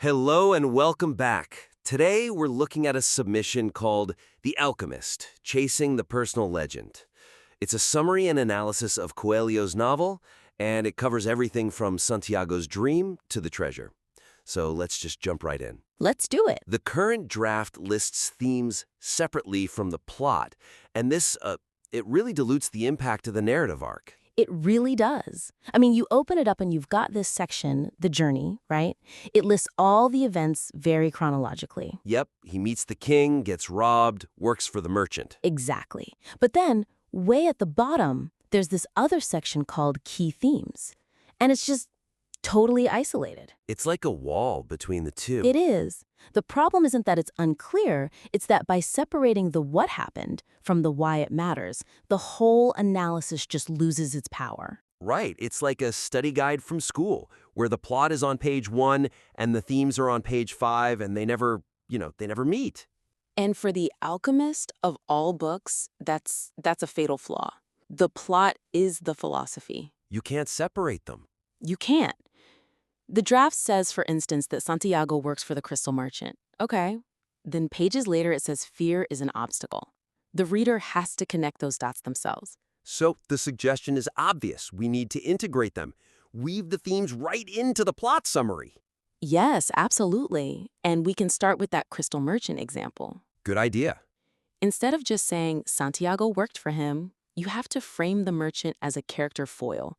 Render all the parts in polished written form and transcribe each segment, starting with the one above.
Hello and welcome back. Today we're looking at a submission called The Alchemist, Chasing the Personal Legend. It's a summary and analysis of Coelho's novel, and it covers everything from Santiago's dream to the treasure. So let's just jump right in. Let's do it. The current draft lists themes separately from the plot, and it really dilutes the impact of the narrative arc. It really does. I mean, you open it up and you've got this section, the journey, right? It lists all the events very chronologically. Yep, he meets the king, gets robbed, works for the merchant. Exactly. But then, way at the bottom, there's this other section called Key Themes. And it's just totally isolated. It's like a wall between the two. It is. The problem isn't that it's unclear, it's that by separating the what happened from the why it matters, the whole analysis just loses its power. Right, it's like a study guide from school, where the plot is on page 1 and the themes are on page 5 and they never meet. And for The Alchemist, of all books, that's a fatal flaw. The plot is the philosophy. You can't separate them. You can't. The draft says, for instance, that Santiago works for the crystal merchant. Okay. Then pages later it says fear is an obstacle. The reader has to connect those dots themselves. So the suggestion is obvious. We need to integrate them. Weave the themes right into the plot summary. Yes, absolutely. And we can start with that crystal merchant example. Good idea. Instead of just saying Santiago worked for him, you have to frame the merchant as a character foil.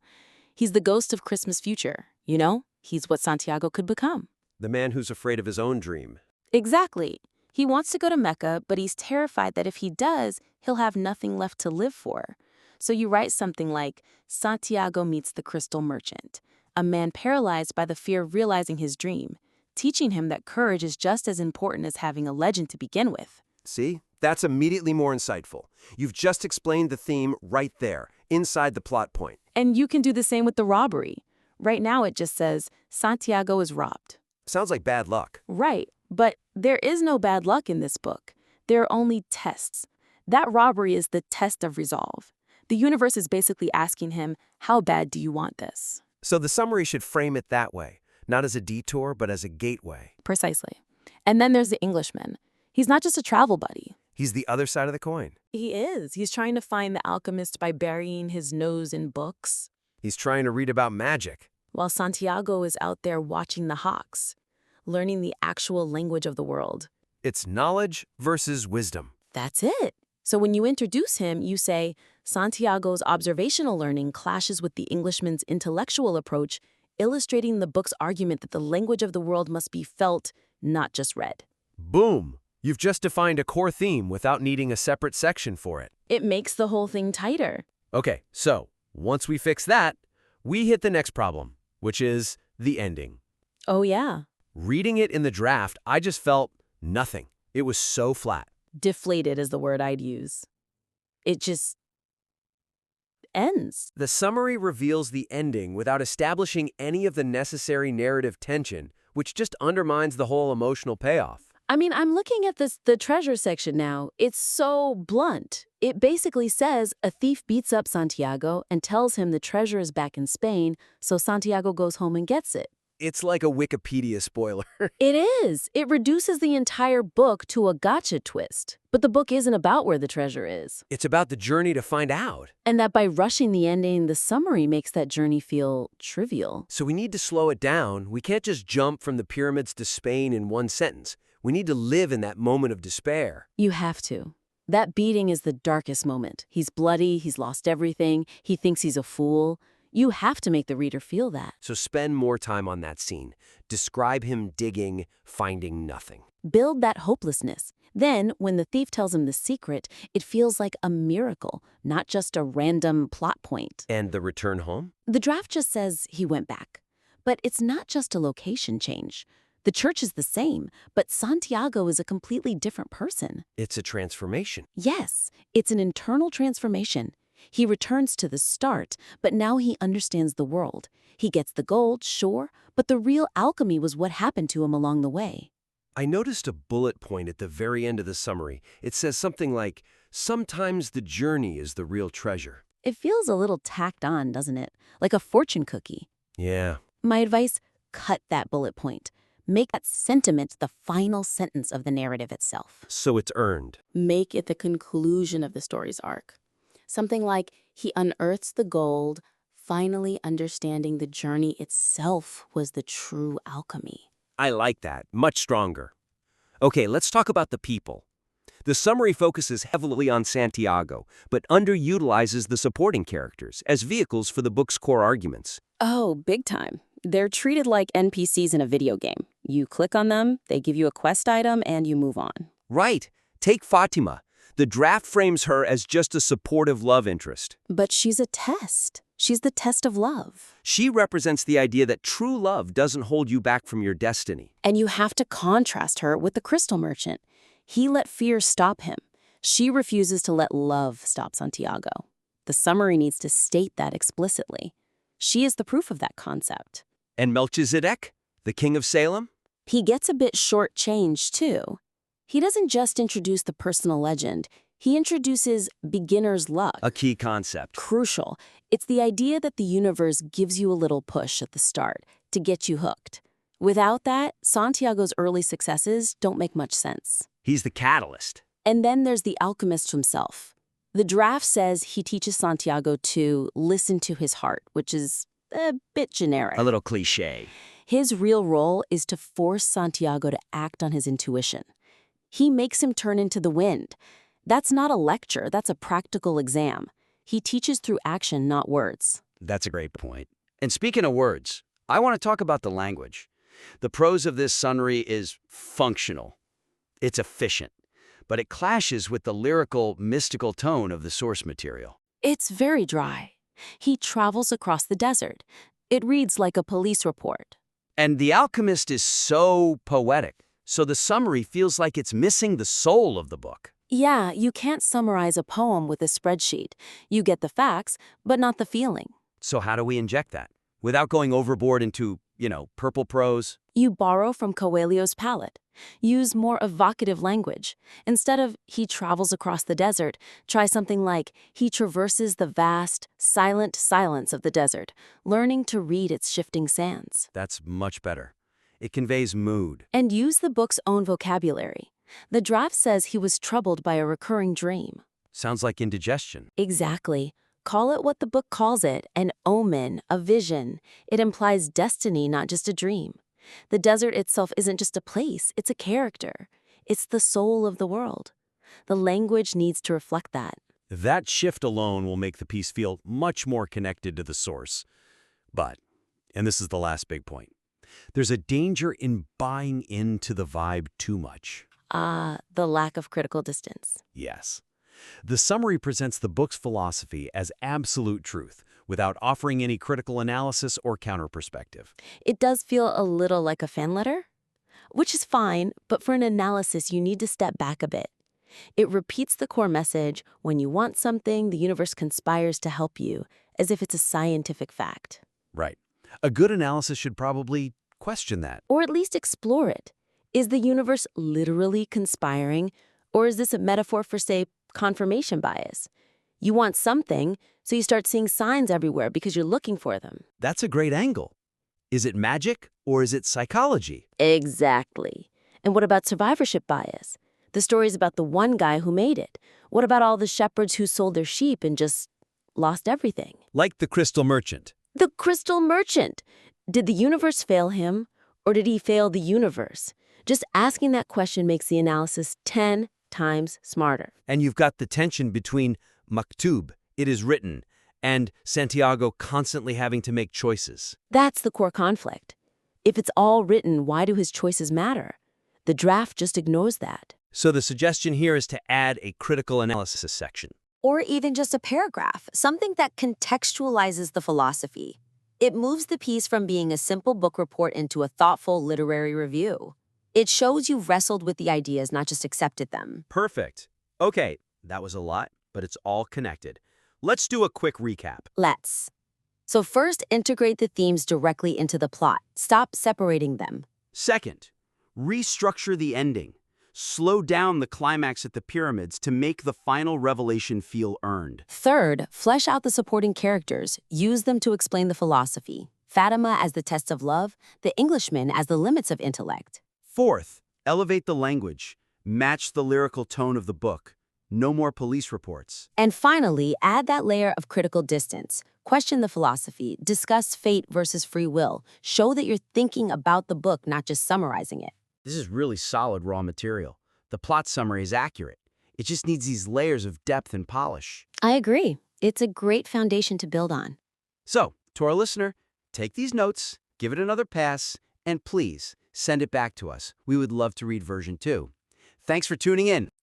He's the ghost of Christmas future, you know? He's what Santiago could become. The man who's afraid of his own dream. Exactly. He wants to go to Mecca, but he's terrified that if he does, he'll have nothing left to live for. So you write something like, Santiago meets the crystal merchant, a man paralyzed by the fear of realizing his dream, teaching him that courage is just as important as having a legend to begin with. See? That's immediately more insightful. You've just explained the theme right there, inside the plot point. And you can do the same with the robbery. Right now it just says, Santiago is robbed. Sounds like bad luck. Right, but there is no bad luck in this book. There are only tests. That robbery is the test of resolve. The universe is basically asking him, how bad do you want this? So the summary should frame it that way, not as a detour, but as a gateway. Precisely. And then there's the Englishman. He's not just a travel buddy. He's the other side of the coin. He is. He's trying to find the alchemist by burying his nose in books. He's trying to read about magic. While Santiago is out there watching the hawks, learning the actual language of the world. It's knowledge versus wisdom. That's it. So when you introduce him, you say, Santiago's observational learning clashes with the Englishman's intellectual approach, illustrating the book's argument that the language of the world must be felt, not just read. Boom! You've just defined a core theme without needing a separate section for it. It makes the whole thing tighter. Okay, so once we fix that, we hit the next problem, which is the ending. Oh, yeah. Reading it in the draft, I just felt nothing. It was so flat. Deflated is the word I'd use. It just ends. The summary reveals the ending without establishing any of the necessary narrative tension, which just undermines the whole emotional payoff. I mean, I'm looking at the treasure section now. It's so blunt. It basically says a thief beats up Santiago and tells him the treasure is back in Spain, so Santiago goes home and gets it. It's like a Wikipedia spoiler. It is. It reduces the entire book to a gotcha twist. But the book isn't about where the treasure is. It's about the journey to find out. And that by rushing the ending, the summary makes that journey feel trivial. So we need to slow it down. We can't just jump from the pyramids to Spain in one sentence. We need to live in that moment of despair. You have to. That beating is the darkest moment. He's bloody, he's lost everything, he thinks he's a fool. You have to make the reader feel that. So spend more time on that scene. Describe him digging, finding nothing. Build that hopelessness. Then, when the thief tells him the secret, it feels like a miracle, not just a random plot point. And the return home? The draft just says he went back. But it's not just a location change. The church is the same, but Santiago is a completely different person. It's a transformation. Yes, it's an internal transformation. He returns to the start, but now he understands the world. He gets the gold, sure, but the real alchemy was what happened to him along the way. I noticed a bullet point at the very end of the summary. It says something like, sometimes the journey is the real treasure. It feels a little tacked on, doesn't it? Like a fortune cookie. Yeah. My advice, cut that bullet point. Make that sentiment the final sentence of the narrative itself. So it's earned. Make it the conclusion of the story's arc. Something like, he unearths the gold, finally understanding the journey itself was the true alchemy. I like that. Much stronger. Okay, let's talk about the people. The summary focuses heavily on Santiago, but underutilizes the supporting characters as vehicles for the book's core arguments. Oh, big time. They're treated like NPCs in a video game. You click on them, they give you a quest item, and you move on. Right. Take Fatima. The draft frames her as just a supportive love interest. But she's a test. She's the test of love. She represents the idea that true love doesn't hold you back from your destiny. And you have to contrast her with the crystal merchant. He let fear stop him. She refuses to let love stop Santiago. The summary needs to state that explicitly. She is the proof of that concept. And Melchizedek, the king of Salem? He gets a bit shortchanged, too. He doesn't just introduce the personal legend, he introduces beginner's luck. A key concept. Crucial. It's the idea that the universe gives you a little push at the start to get you hooked. Without that, Santiago's early successes don't make much sense. He's the catalyst. And then there's the alchemist himself. The draft says he teaches Santiago to listen to his heart, which is a bit generic. A little cliché. His real role is to force Santiago to act on his intuition. He makes him turn into the wind. That's not a lecture, that's a practical exam. He teaches through action, not words. That's a great point. And speaking of words, I want to talk about the language. The prose of this summary is functional. It's efficient, but it clashes with the lyrical, mystical tone of the source material. It's very dry. He travels across the desert. It reads like a police report. And The Alchemist is so poetic, so the summary feels like it's missing the soul of the book. Yeah, you can't summarize a poem with a spreadsheet. You get the facts, but not the feeling. So how do we inject that? Without going overboard into, purple prose? You borrow from Coelho's palette. Use more evocative language. Instead of he travels across the desert, try something like he traverses the vast, silent silence of the desert, learning to read its shifting sands. That's much better. It conveys mood. And use the book's own vocabulary. The draft says he was troubled by a recurring dream. Sounds like indigestion. Exactly. Call it what the book calls it, an omen, a vision. It implies destiny, not just a dream. The desert itself isn't just a place, it's a character. It's the soul of the world. The language needs to reflect that. That shift alone will make the piece feel much more connected to the source. But, and this is the last big point, there's a danger in buying into the vibe too much. The lack of critical distance. Yes. The summary presents the book's philosophy as absolute truth, without offering any critical analysis or counter-perspective. It does feel a little like a fan letter, which is fine, but for an analysis, you need to step back a bit. It repeats the core message: when you want something, the universe conspires to help you, as if it's a scientific fact. Right. A good analysis should probably question that. Or at least explore it. Is the universe literally conspiring, or is this a metaphor for, say, confirmation bias? You want something, so you start seeing signs everywhere because you're looking for them. That's a great angle. Is it magic or is it psychology? Exactly. And what about survivorship bias? The story's about the one guy who made it. What about all the shepherds who sold their sheep and just lost everything? Like the crystal merchant. The crystal merchant! Did the universe fail him, or did he fail the universe? Just asking that question makes the analysis 10 times smarter. And you've got the tension between maktub, it is written, and Santiago constantly having to make choices. That's the core conflict. If it's all written, why do his choices matter? The draft just ignores that. So the suggestion here is to add a critical analysis section. Or even just a paragraph, something that contextualizes the philosophy. It moves the piece from being a simple book report into a thoughtful literary review. It shows you've wrestled with the ideas, not just accepted them. Perfect. Okay, that was a lot, but it's all connected. Let's do a quick recap. Let's. So first, integrate the themes directly into the plot. Stop separating them. Second, restructure the ending. Slow down the climax at the pyramids to make the final revelation feel earned. Third, flesh out the supporting characters. Use them to explain the philosophy. Fatima as the tests of love, the Englishman as the limits of intellect. Fourth, elevate the language. Match the lyrical tone of the book. No more police reports. And finally, add that layer of critical distance. Question the philosophy, discuss fate versus free will. Show that you're thinking about the book, not just summarizing it. This is really solid raw material. The plot summary is accurate. It just needs these layers of depth and polish. I agree. It's a great foundation to build on. So, to our listener, take these notes, give it another pass, and please send it back to us. We would love to read version 2. Thanks for tuning in.